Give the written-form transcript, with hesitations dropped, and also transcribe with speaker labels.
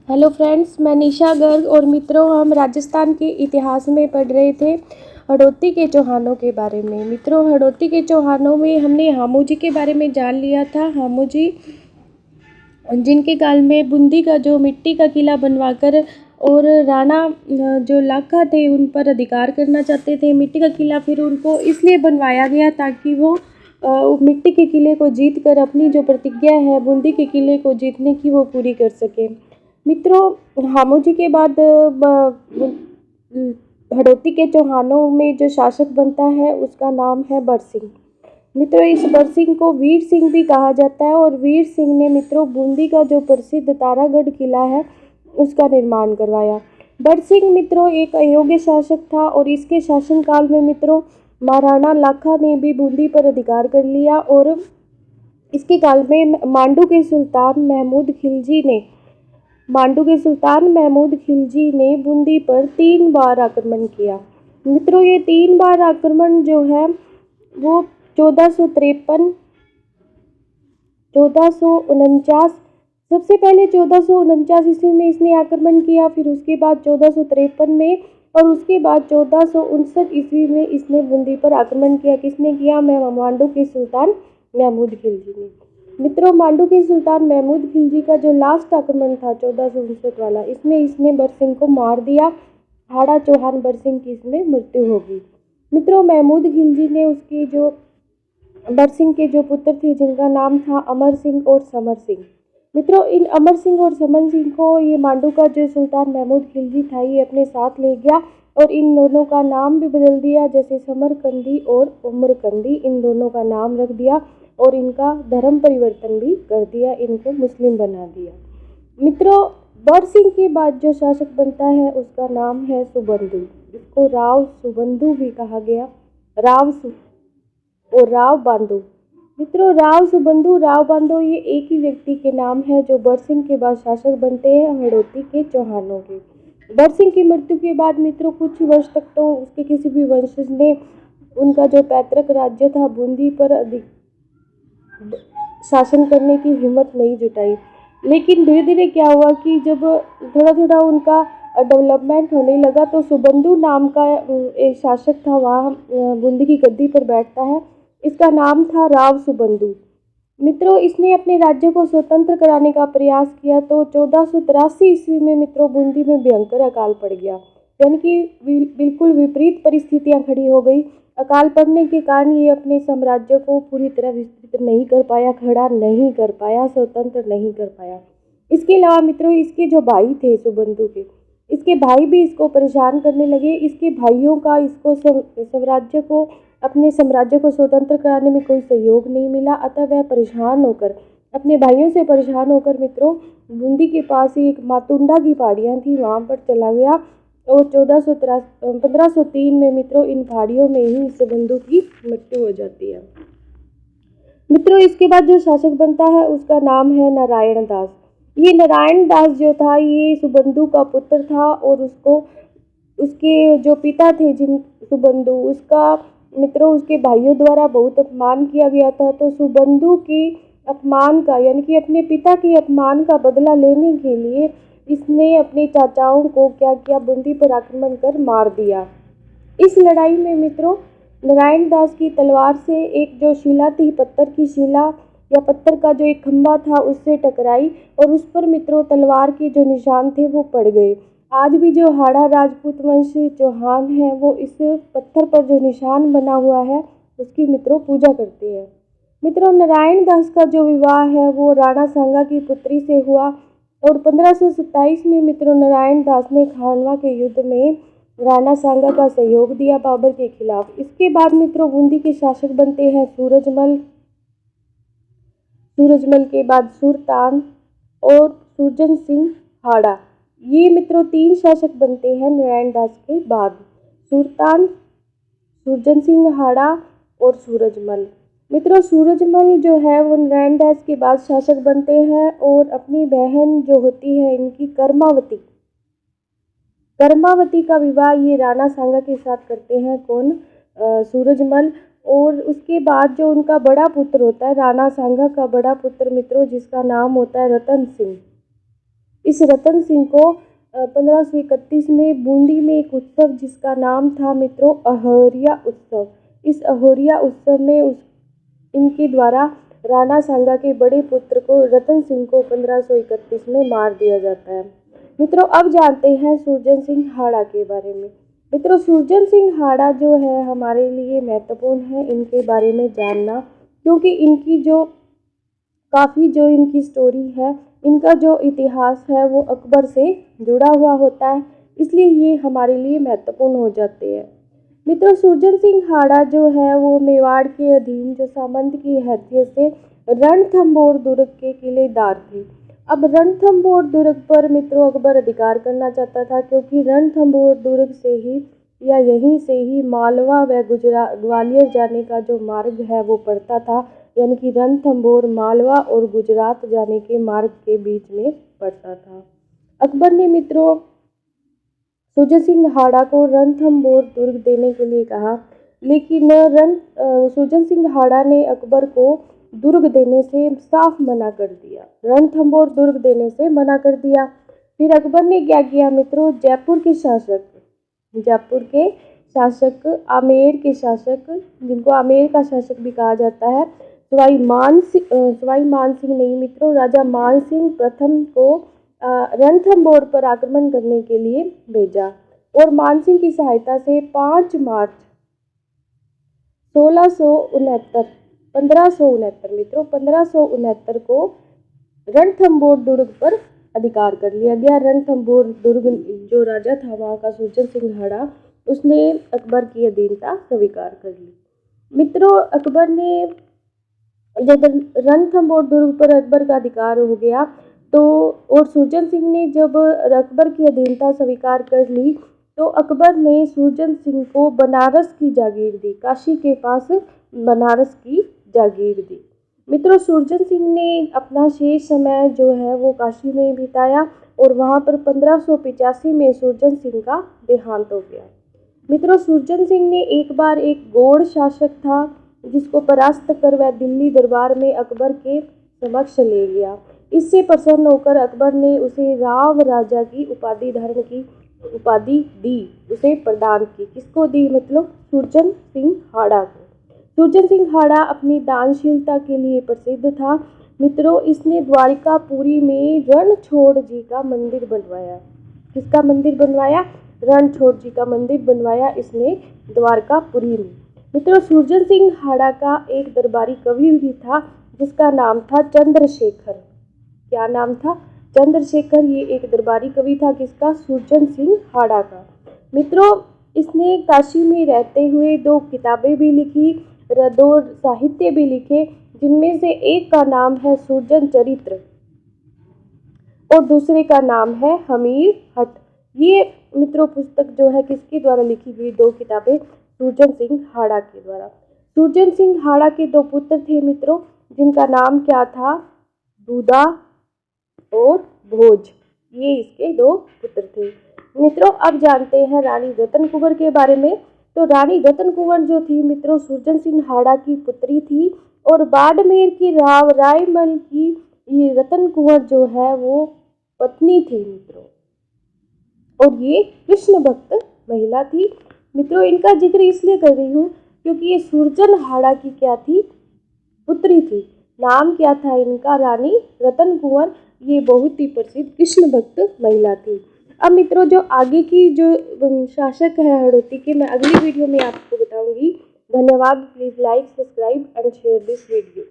Speaker 1: Hello friends, मैं निशा गर्ग और मित्रों, हम राजस्थान के इतिहास में पढ़ रहे थे हड़ौती के चौहानों के बारे में। मित्रों, हड़ौती के चौहानों में हमने हामू जी के बारे में जान लिया था। हामू जी जिनके काल में बूंदी का जो मिट्टी का किला बनवाकर और राणा जो लाखा थे उन पर अधिकार करना चाहते थे। मिट्टी का किला फिर उनको इसलिए बनवाया गया ताकि वो मिट्टी के किले को जीत कर अपनी जो प्रतिज्ञा है बूंदी के किले को जीतने की वो पूरी कर सके। मित्रों, हामू जी के बाद हड़ौती के चौहानों में जो शासक बनता है उसका नाम है बरसिंह। मित्रों, इस बरसिंह को वीर सिंह भी कहा जाता है और वीर सिंह ने मित्रों बूंदी का जो प्रसिद्ध तारागढ़ किला है उसका निर्माण करवाया। बरसिंह मित्रों एक अयोग्य शासक था और इसके शासनकाल में मित्रों महाराणा लाखा ने भी बूंदी पर अधिकार कर लिया और इसके काल में मांडू के खिलजी ने बूंदी पर 3 बार आक्रमण किया। मित्रों, ये 3 बार आक्रमण जो है वो 1449 सबसे पहले 1449 ईस्वी में इसने आक्रमण किया, फिर उसके बाद 1453 में और उसके बाद 1459 ईस्वी में इसने बूंदी पर आक्रमण किया। किसने किया? मांडू के सुल्तान महमूद खिलजी ने। मित्रों, मांडू के सुल्तान महमूद खिलजी का जो लास्ट आक्रमण था 1459 वाला, इसमें इसने बरसिंह को मार दिया। हाड़ा चौहान बरसिंह की इसमें मृत्यु होगी। मित्रों, महमूद खिलजी ने उसकी जो बरसिंह के जो पुत्र थे जिनका नाम था अमर सिंह और समर सिंह। मित्रों, इन अमर सिंह और समर सिंह को ये मांडू का जो सुल्तान महमूद खिलजी था ये अपने साथ ले गया और इन दोनों का नाम भी बदल दिया, जैसे समरकंदी और उमरकंदी, इन दोनों का नाम रख दिया और इनका धर्म परिवर्तन भी कर दिया, इनको मुस्लिम बना दिया। मित्रों, बरसिंह के बाद जो शासक बनता है उसका नाम है सुबंधु, जिसको राव सुबंधु भी कहा गया, और राव बांधो। मित्रों, राव सुबंधु, राव बांधो ये एक ही व्यक्ति के नाम है जो बरसिंह के बाद शासक बनते हैं हड़ौती के चौहानों के। बरसिंह की मृत्यु के बाद मित्रों कुछ वर्ष तक तो उसके किसी भी वंशज ने उनका जो पैतृक राज्य था बूंदी पर अधिक शासन करने की हिम्मत नहीं जुटाई। लेकिन धीरे धीरे क्या हुआ कि जब थोड़ा थोड़ा उनका डेवलपमेंट होने लगा तो सुबंधु नाम का एक शासक था वहाँ बूंदी की गद्दी पर बैठता है। इसका नाम था राव सुबंधु। मित्रों, इसने अपने राज्य को स्वतंत्र कराने का प्रयास किया तो 1483 ईस्वी में मित्रों बूंदी में भयंकर अकाल पड़ गया, यानी कि बिल्कुल विपरीत परिस्थितियां खड़ी हो गई। अकाल पड़ने के कारण ये अपने साम्राज्य को पूरी तरह विस्तृत नहीं कर पाया, खड़ा नहीं कर पाया, स्वतंत्र नहीं कर पाया। इसके अलावा मित्रों इसके जो भाई थे सुबंधु के, इसके भाई भी इसको परेशान करने लगे। इसके भाइयों का इसको अपने साम्राज्य को स्वतंत्र कराने में कोई सहयोग नहीं मिला, अतः वह अपने भाइयों से परेशान होकर मित्रों बूंदी के पास ही एक मातुंडा की पहाड़ियाँ थी वहाँ पर चला गया और 1503 में मित्रों इन पहाड़ियों में ही सुबंधु की मृत्यु हो जाती है। मित्रों, इसके बाद जो शासक बनता है उसका नाम है नारायण दास। ये नारायण दास जो था ये सुबंधु का पुत्र था और उसके जो पिता थे जिन सुबंधु, उसका मित्रों उसके भाइयों द्वारा बहुत अपमान किया गया था। तो सुबंधु के अपमान का, यानी कि अपने पिता के अपमान का बदला लेने के लिए इसने अपने चाचाओं को क्या किया, बूंदी पर आक्रमण कर मार दिया। इस लड़ाई में मित्रों नारायण दास की तलवार से एक जो शिला थी, पत्थर की शिला या पत्थर का जो एक खंभा था उससे टकराई और उस पर मित्रों तलवार के जो निशान थे वो पड़ गए। आज भी जो हाड़ा राजपूत वंश चौहान है वो इस पत्थर पर जो निशान बना हुआ है उसकी मित्रों पूजा करते हैं। मित्रों, नारायण दास का जो विवाह है वो राणा सांगा की पुत्री से हुआ और 1527 में मित्रों नारायण दास ने खानवा के युद्ध में राणा सांगा का सहयोग दिया बाबर के खिलाफ। इसके बाद मित्रों बूंदी के शासक बनते हैं सूरजमल के बाद सुरतान और सुरजन सिंह हाड़ा। ये मित्रों 3 शासक बनते हैं नारायण दास के बाद, सुरतान, सुरजन सिंह हाड़ा और सूरजमल। मित्रों, सूरजमल जो है वो नारायण दास के बाद शासक बनते हैं और अपनी बहन जो होती है इनकी कर्मावती का विवाह ये राणा सांगा के साथ करते हैं। कौन? सूरजमल। और उसके बाद जो उनका बड़ा पुत्र होता है, राणा सांगा का बड़ा पुत्र मित्रों जिसका नाम होता है रतन सिंह, इस रतन सिंह को 1531 में बूंदी में एक उत्सव जिसका नाम था मित्रों अहोरिया उत्सव, इस अहोरिया उत्सव में इनके द्वारा राणा सांगा के बड़े पुत्र को रतन सिंह को 1531 में मार दिया जाता है। मित्रों अब जानते हैं सुरजन सिंह हाड़ा के बारे में। मित्रों सुरजन सिंह हाड़ा जो है हमारे लिए महत्वपूर्ण है इनके बारे में जानना, क्योंकि इनकी जो इनकी स्टोरी है, इनका जो इतिहास है वो अकबर से जुड़ा हुआ होता है, इसलिए ये हमारे लिए महत्वपूर्ण हो जाते हैं। मित्रों सुरजन सिंह हाड़ा जो है वो मेवाड़ के अधीन जो सामंत की हैसियत से रणथंभौर दुर्ग के किलेदार थे। अब रणथंभौर दुर्ग पर मित्रों अकबर अधिकार करना चाहता था, क्योंकि रणथंभौर दुर्ग से ही या यहीं से ही मालवा व ग्वालियर जाने का जो मार्ग है वो पड़ता था, यानी कि रणथंभौर मालवा और गुजरात जाने के मार्ग के बीच में पड़ता था। अकबर ने मित्रों सुरजन सिंह हाड़ा को रणथंभौर दुर्ग देने के लिए कहा, लेकिन सुरजन सिंह हाड़ा ने अकबर को दुर्ग देने से साफ मना कर दिया, रणथंभौर दुर्ग देने से मना कर दिया। फिर अकबर ने क्या किया मित्रों, जयपुर के शासक आमेर के शासक, जिनको आमेर का शासक भी कहा जाता है, सवाई मान सिंह नहीं मित्रों, राजा मान सिंह प्रथम को रणथंभौर पर आक्रमण करने के लिए भेजा, और मान सिंह की सहायता से 5 मार्च 1569 मित्रों 1569 को रणथंभौर दुर्ग पर अधिकार कर लिया गया। रणथंभौर दुर्ग जो राजा था वहाँ का सुरजन सिंह हाड़ा, उसने अकबर की अधीनता स्वीकार कर ली। मित्रों अकबर ने जब रणथंभौर दुर्ग पर अकबर का अधिकार हो गया तो, और सुरजन सिंह ने जब अकबर की अधीनता स्वीकार कर ली, तो अकबर ने सुरजन सिंह को बनारस की जागीर दी, काशी के पास बनारस की जागीर दी। मित्रों सुरजन सिंह ने अपना शेष समय जो है वो काशी में बिताया, और वहाँ पर 1585 में सुरजन सिंह का देहांत हो गया। मित्रों सुरजन सिंह ने एक बार एक गौड़ शासक था जिसको परास्त कर वह दिल्ली दरबार में अकबर के समक्ष ले गया। इससे प्रसन्न होकर अकबर ने उसे राव राजा की उपाधि दी, उसे प्रदान की। किसको दी, मतलब सुरजन सिंह हाड़ा को। सुरजन सिंह हाड़ा अपनी दानशीलता के लिए प्रसिद्ध था। मित्रों इसने द्वारिकापुरी में रणछोड़ जी का मंदिर बनवाया। किसका मंदिर बनवाया, रणछोड़ जी का मंदिर बनवाया इसने द्वारकापुरी में। मित्रों सुरजन सिंह हाड़ा का एक दरबारी कवि भी था जिसका नाम था चंद्रशेखर। क्या नाम था, चंद्रशेखर। ये एक दरबारी कवि था किसका, सुरजन सिंह हाड़ा का। मित्रों इसने काशी में रहते हुए 2 किताबें भी लिखी, 2 साहित्य भी लिखे, जिनमें से एक का नाम है सुरजन चरित्र और दूसरे का नाम है हमीर हट। ये मित्रों पुस्तक जो है किसके द्वारा लिखी गई, 2 किताबें सुरजन सिंह हाड़ा के द्वारा। सुरजन सिंह हाड़ा के 2 पुत्र थे मित्रों, जिनका नाम क्या था, दूधा और भोज। ये इसके 2 पुत्र थे। मित्रों अब जानते हैं रानी रतन कुंवर के बारे में। तो रानी रतन कुंवर जो थी मित्रों सुरजन सिंह हाड़ा की पुत्री थी, और बाड़मेर की राव रायमल की ये रतन कुंवर जो है वो पत्नी थी मित्रों, और ये कृष्ण भक्त महिला थी। मित्रों इनका जिक्र इसलिए कर रही हूँ क्योंकि ये सुरजन हाड़ा की क्या थी, पुत्री थी। नाम क्या था इनका, रानी रतन कुंवर। ये बहुत ही प्रसिद्ध कृष्ण भक्त महिला थी। अब मित्रों जो आगे की जो शासक है हड़ौती के, मैं अगली वीडियो में आपको बताऊंगी। धन्यवाद। Please like, subscribe and share this video.